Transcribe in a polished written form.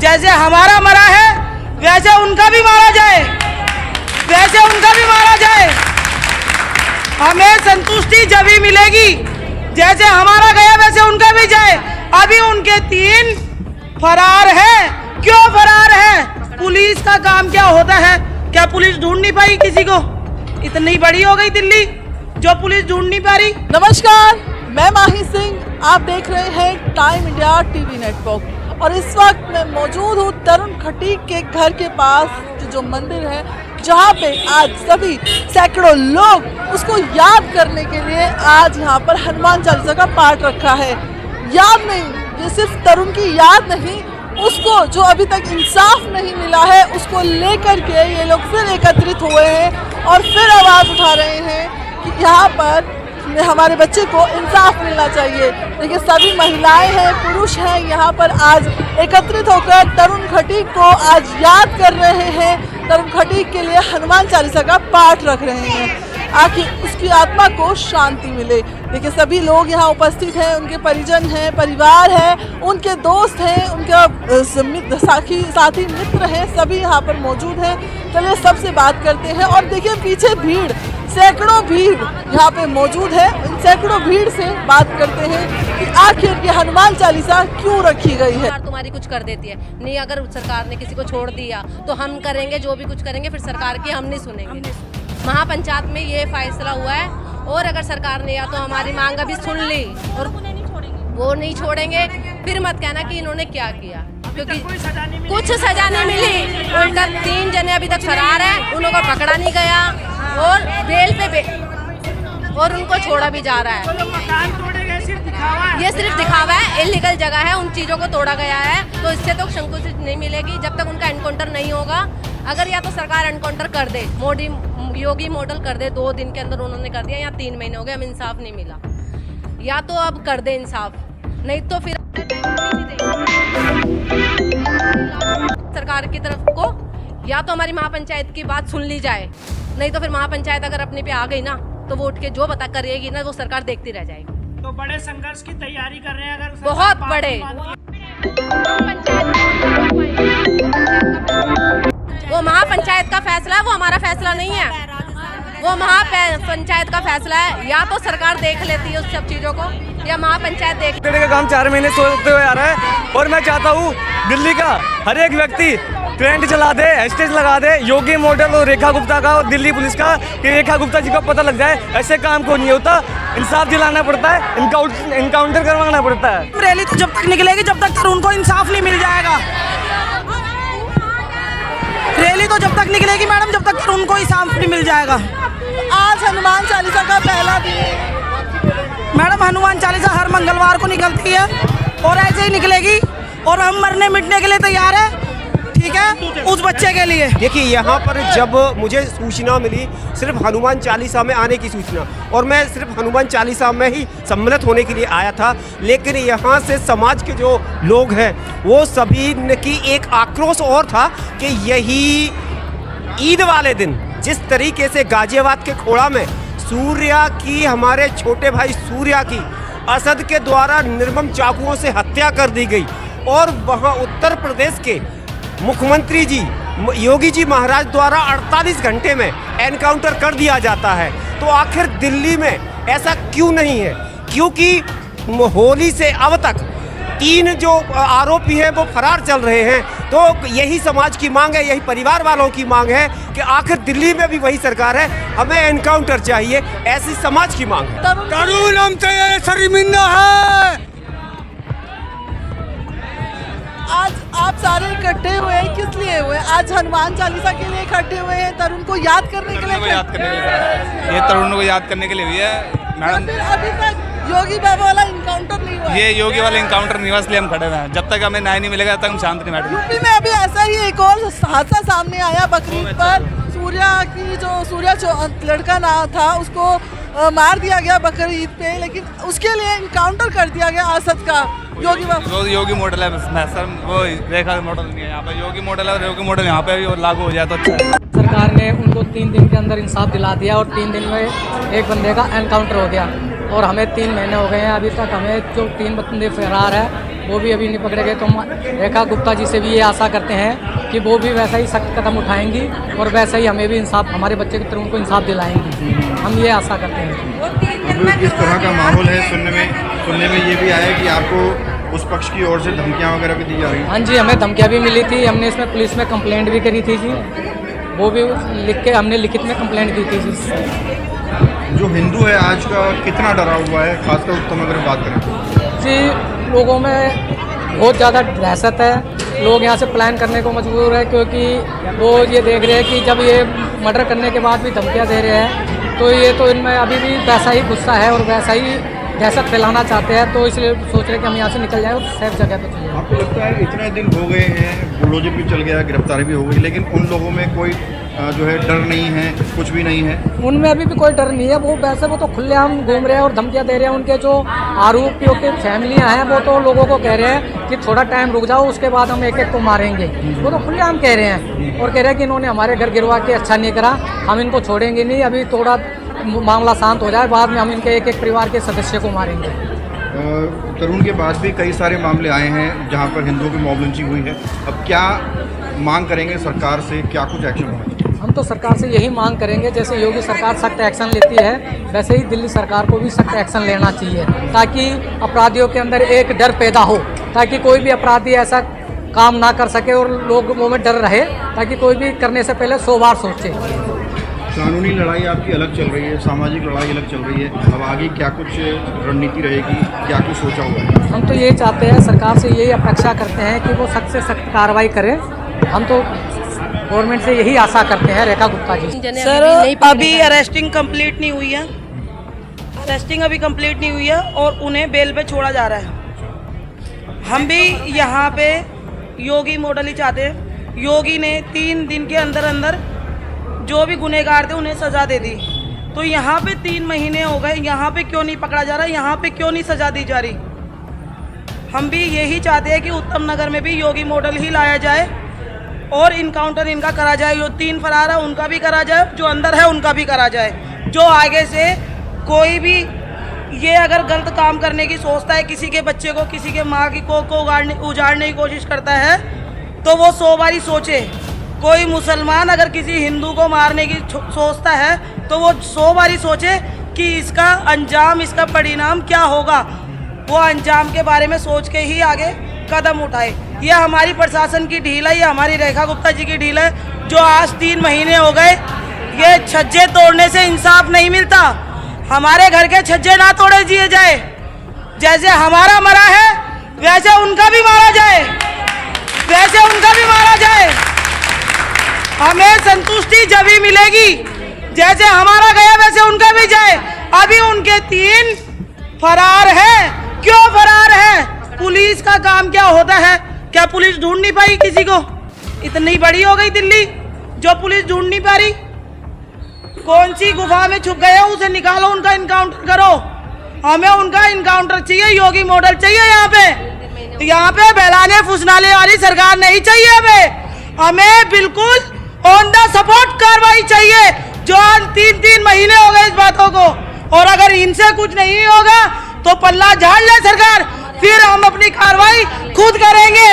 जैसे हमारा मरा है वैसे उनका भी मारा जाए, वैसे उनका भी मारा जाए। हमें संतुष्टि जब ही मिलेगी जैसे हमारा गया वैसे उनका भी जाए। अभी उनके 3 फरार हैं। क्यों फरार हैं? पुलिस का काम क्या होता है? क्या पुलिस ढूंढ नहीं पाई किसी को? इतनी बड़ी हो गई दिल्ली जो पुलिस ढूंढ नहीं पा रही। नमस्कार, मैं माही सिंह, आप देख रहे हैं टाइम इंडिया टीवी नेटवर्क। और इस वक्त मैं मौजूद हूँ तरुण खटीक के घर के पास जो मंदिर है, जहाँ पे आज सभी सैकड़ों लोग उसको याद करने के लिए आज यहाँ पर हनुमान चालीसा का पाठ रखा है। याद नहीं, ये सिर्फ तरुण की याद नहीं, उसको जो अभी तक इंसाफ नहीं मिला है उसको लेकर के ये लोग फिर एकत्रित हुए हैं और फिर आवाज़ उठा रहे हैं कि यहाँ पर हमारे बच्चे को इंसाफ मिलना चाहिए। देखिए, सभी महिलाएं हैं, पुरुष हैं, यहाँ पर आज एकत्रित होकर तरुण खटीक को आज याद कर रहे हैं। तरुण खटीक के लिए हनुमान चालीसा का पाठ रख रहे हैं, आखिर उसकी आत्मा को शांति मिले। देखिए, सभी लोग यहाँ उपस्थित हैं, उनके परिजन हैं, परिवार है, उनके दोस्त हैं, उनका साथी मित्र हैं, सभी यहाँ पर मौजूद हैं। चलिए सबसे बात करते हैं। और देखिए पीछे भीड़, सैकड़ों भीड़ यहाँ पे मौजूद है। इन सैकड़ों भीड़ से बात करते हैं कि आखिर ये हनुमान चालीसा क्यों रखी गई है। तुम्हारी कुछ कर देती है नहीं, अगर सरकार ने किसी को छोड़ दिया तो हम करेंगे, जो भी कुछ करेंगे फिर सरकार की हम नहीं सुनेंगे। महापंचायत में ये फैसला हुआ है, और अगर सरकार ने या तो हमारी मांग अभी सुन ली और वो नहीं छोड़ेंगे, फिर मत कहना कि इन्होंने क्या किया, क्योंकि कुछ सजा नहीं मिली। उनका 3 जने अभी तक फरार है, उनको पकड़ा नहीं गया और बेल पे और उनको छोड़ा भी जा रहा है। ये सिर्फ दिखावा है, इलीगल जगह है, उन चीज़ों को तोड़ा गया है, तो इससे तो संकुचित नहीं मिलेगी जब तक उनका एनकाउंटर नहीं होगा। अगर या तो सरकार एनकाउंटर कर दे, योगी मॉडल कर दे, 2 दिन के अंदर उन्होंने कर दिया, या 3 महीने हो गए, हमें इंसाफ नहीं मिला, या तो अब कर दे इंसाफ, नहीं तो फिर सरकार की तरफ को या तो हमारी महापंचायत की बात सुन ली जाए, नहीं तो फिर महापंचायत अगर अपने पे आ गई ना तो वोट के जो पता करेगी ना वो सरकार देखती रह जाएगी। तो बड़े संघर्ष की तैयारी कर रहे हैं अगर बहुत बड़े। वो महापंचायत का फैसला है, वो हमारा फैसला नहीं है, वो महापंचायत का फैसला है। या तो सरकार देख लेती है उस सब चीजों को, या महापंचायत देख। का काम 4 महीने से होते हुए आ रहा है, और मैं चाहता हूँ दिल्ली का हर एक व्यक्ति ट्रेंड चला दे, हैशटैग लगा दे योगी मॉडल और रेखा गुप्ता का और दिल्ली पुलिस का, कि रेखा गुप्ता जी को पता लग जाए। ऐसे काम को नहीं होता, इंसाफ दिलाना पड़ता है, इनकाउंटर करवाना पड़ता है। रैली तो जब तक निकलेगी जब तक उनको इंसाफ नहीं मिल जाएगा। रैली तो जब तक निकलेगी मैडम जब तक उनको इंसाफ नहीं मिल जाएगा। आज हनुमान चालीसा का पहला दिन। मैडम, हनुमान चालीसा हर मंगलवार को निकलती है और ऐसे ही निकलेगी, और हम मरने मिटने के लिए तैयार है, ठीक है, उस बच्चे के लिए। देखिए, यहाँ पर जब मुझे सूचना मिली सिर्फ हनुमान चालीसा में आने की सूचना, और मैं सिर्फ हनुमान चालीसा में ही सम्मिलित होने के लिए आया था, लेकिन यहाँ से समाज के जो लोग हैं वो सभी की एक आक्रोश और था कि यही ईद वाले दिन जिस तरीके से गाजियाबाद के खोड़ा में सूर्या की, हमारे छोटे भाई सूर्या की असद के द्वारा निर्मम चाकुओं से हत्या कर दी गई, और वहाँ उत्तर प्रदेश के मुख्यमंत्री जी योगी जी महाराज द्वारा 48 घंटे में एनकाउंटर कर दिया जाता है, तो आखिर दिल्ली में ऐसा क्यों नहीं है? क्योंकि होली से अब तक 3 जो आरोपी हैं वो फरार चल रहे हैं। तो यही समाज की मांग है, यही परिवार वालों की मांग है कि आखिर दिल्ली में भी वही सरकार है, हमें एनकाउंटर चाहिए, ऐसी समाज की मांग है। तरुण हमसे शर्मिंदा है। आज आप सारे इकट्ठे हुए हैं, किस लिए हुए? आज हनुमान चालीसा के लिए इकट्ठे हुए हैं, तरुण को याद करने के लिए। ये तरुण को याद करने के लिए हुई है मैडम। अभी तक योगी बाबा वाला इनकाउंटर नहीं हुआ। ये योगी वाला इनकाउंटर नहीं हुआ, इसलिए हम खड़े हुए हैं। जब तक हमें न्याय नहीं मिलेगा तब तक हम शांत नहीं बैठेंगे। यूपी में अभी ऐसा ही एक और हादसा सामने आया बकरीद पर। सूर्या लड़का ना था, उसको मार दिया गया बकरीद पे, लेकिन उसके लिए इनकाउंटर कर दिया गया असद का। योगी मॉडल है सर, वो रेखा मॉडल नहीं है यहाँ पे। योगी मॉडल है, योगी मॉडल यहाँ पे भी लागू हो जाए तो अच्छा है। सरकार ने उनको 3 दिन के अंदर इंसाफ दिला दिया और 3 दिन में एक बंदे का एनकाउंटर हो गया। और हमें 3 महीने हो गए हैं, अभी तक हमें जो 3 बंदे फरार है वो भी अभी नहीं पकड़े गए। तो हम रेखा गुप्ता जी से भी ये आशा करते हैं कि वो भी वैसा ही सख्त कदम उठाएंगी और वैसा ही हमें भी इंसाफ, हमारे बच्चे की तरह उनको इंसाफ दिलाएंगी। हम ये आशा करते हैं। अब इस तरह का माहौल है, सुनने में ये भी आया कि आपको उस पक्ष की ओर से धमकियाँ वगैरह भी दी जा रही हैं। हाँ जी, हमें धमकियाँ भी मिली थी। हमने इसमें पुलिस में कंप्लेंट भी करी थी जी, वो भी लिख के हमने लिखित में कंप्लेंट की थी जी। जो हिंदू है आज का कितना डरा हुआ है, खासकर उत्तम अगर बात करें जी, लोगों में बहुत ज़्यादा दहशत है। लोग यहाँ से प्लान करने को मजबूर है, क्योंकि वो ये देख रहे हैं कि जब ये मर्डर करने के बाद भी धमकियाँ दे रहे हैं तो ये तो इनमें अभी भी वैसा ही गुस्सा है और वैसा ही दहशत फैलाना चाहते हैं। तो इसलिए सोच रहे हैं कि हम यहाँ से निकल जाएं और सेफ जगह पर चले जाएं। आपको लगता है इतने दिन हो गए हैं, बुलडोजर भी चल गया, गिरफ्तारी भी हो गई, लेकिन उन लोगों में कोई जो है डर नहीं है, कुछ भी नहीं है? उनमें अभी भी कोई डर नहीं है। वो वैसे वो तो खुलेआम घूम रहे हैं और धमकियाँ दे रहे हैं। उनके जो आरोपियों के फैमिलियाँ हैं वो तो लोगों को कह रहे हैं कि थोड़ा टाइम रुक जाओ, उसके बाद हम एक एक को मारेंगे। वो तो खुलेआम कह रहे हैं और कह रहे हैं कि इन्होंने हमारे घर गिरवा के अच्छा नहीं करा, हम इनको छोड़ेंगे नहीं, अभी थोड़ा मामला शांत हो जाए, बाद में हम इनके एक एक परिवार के सदस्य को मारेंगे। तरुण के बाद भी कई सारे मामले आए हैं जहाँ पर हिंदुओं की मॉब लिंचिंग हुई है। अब क्या मांग करेंगे सरकार से, क्या कुछ एक्शन होगा? हम तो सरकार से यही मांग करेंगे, जैसे योगी सरकार सख्त एक्शन लेती है वैसे ही दिल्ली सरकार को भी सख्त एक्शन लेना चाहिए, ताकि अपराधियों के अंदर एक डर पैदा हो, ताकि कोई भी अपराधी ऐसा काम ना कर सके और लोगों में डर रहे, ताकि कोई भी करने से पहले 100 बार सोचे। कानूनी लड़ाई आपकी अलग चल रही है, सामाजिक लड़ाई अलग चल रही है, अब आगे क्या कुछ रणनीति रहेगी, क्या कुछ सोचा हुआ है? हम तो ये चाहते हैं, सरकार से यही अपेक्षा करते हैं कि वो सख्त से सख्त कार्रवाई करें। हम तो गवर्नमेंट से यही आशा करते हैं। रेखा गुप्ता जी। सर, अभी अरेस्टिंग कंप्लीट नहीं हुई है, अरेस्टिंग अभी कंप्लीट नहीं हुई है और उन्हें बेल पे छोड़ा जा रहा है। हम भी यहाँ पे योगी मॉडल ही चाहते हैं। योगी ने 3 दिन के अंदर अंदर जो भी गुनहगार थे उन्हें सजा दे दी, तो यहाँ पे 3 महीने हो गए, यहाँ पे क्यों नहीं पकड़ा जा रहा, यहाँ पे क्यों नहीं सजा दी जा रही? हम भी यही चाहते हैं कि उत्तम नगर में भी योगी मॉडल ही लाया जाए और इनकाउंटर इनका करा जाए। जो 3 फरार है उनका भी करा जाए, जो अंदर है उनका भी करा जाए। जो आगे से कोई भी ये अगर गलत काम करने की सोचता है, किसी के बच्चे को, किसी के माँ की को उजाड़ने की कोशिश करता है, तो वो 100 बारी सोचे। कोई मुसलमान अगर किसी हिंदू को मारने की सोचता है तो वो 100 बारी सोचे कि इसका अंजाम, इसका परिणाम क्या होगा। वो अंजाम के बारे में सोच के ही आगे कदम उठाए। यह हमारी प्रशासन की ढील है, यह हमारी रेखा गुप्ता जी की ढील है, जो आज 3 महीने हो गए। ये छज्जे तोड़ने से इंसाफ नहीं मिलता। हमारे घर के छज्जे ना तोड़े दिए जाए, जैसे हमारा मरा है वैसे उनका भी मारा जाए, वैसे उनका भी मारा जाए। हमें संतुष्टि जब ही मिलेगी, जैसे हमारा गया वैसे उनका भी जाए। अभी उनके 3 फरार हैं। क्यों फरार हैं? पुलिस का काम क्या होता है? क्या पुलिस ढूंढ नहीं पाई किसी को? इतनी बड़ी हो गई दिल्ली जो पुलिस ढूंढ नहीं पा रही। कौन सी गुफा में छुप गए, उसे निकालो, उनका इनकाउंटर करो। हमें उनका इनकाउंटर चाहिए, योगी मॉडल चाहिए। यहाँ पे बहलाने फुसलाने वाली सरकार नहीं चाहिए। हमें बिल्कुल ऑन द सपोर्ट कार्रवाई चाहिए। जो 3 महीने हो गए इस बातों को, और अगर इनसे कुछ नहीं होगा तो पल्ला झाड़ ले सरकार, फिर हम अपनी कार्रवाई खुद करेंगे।